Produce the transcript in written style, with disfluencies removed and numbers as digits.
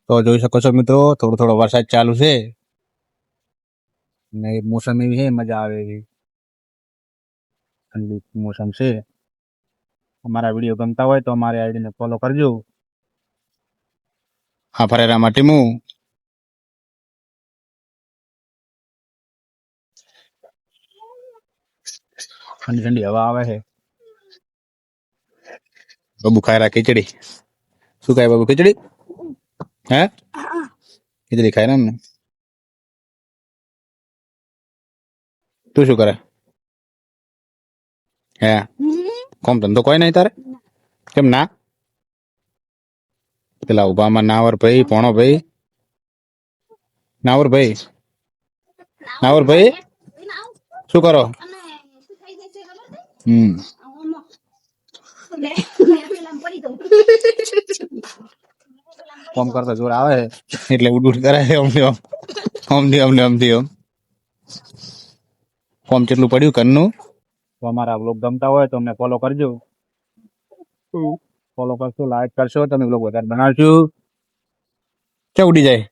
તો જોઈ શકો છો મિત્રો, થોડો થોડો વરસાદ ચાલુ છે ને મોસમ એવી છે, મજા આવે એવી ઠંડી મોસમ છે. અમારા વિડીયો ગમતા હોય તો અમારી આઈડીને ફોલો કરજો. હા, ફરેરામાં ટીમું ઠંડી ઠંડી હવા આવે છે. બાબુ ખાયરા ખીચડી. શું ખાય બાબુ? ખીચડી? હે, ખીચડી ખાય ને? તું શું કરે? હે, કોમ ધંધો કોઈ નહીં તારે? કેમ ના? પેલા ઉભામાં નાવર ભાઈ, પોણો ભાઈ, નાવર ભાઈ, નાવર ભાઈ, શું કરો? કોમ કરતા જોર આવે એટલે ઉડ ઉડ કરે છે. અમથી કોમ કેટલું પડ્યું ઘરનું. તો અમારા બ્લોગ ગમતા હોય તો અમને ફોલો કરજો. ફોલો કરશો, લાઈક કરશો, તમે બ્લોગ વધારે બનાવશું. ક્યાં ઉડી જાય?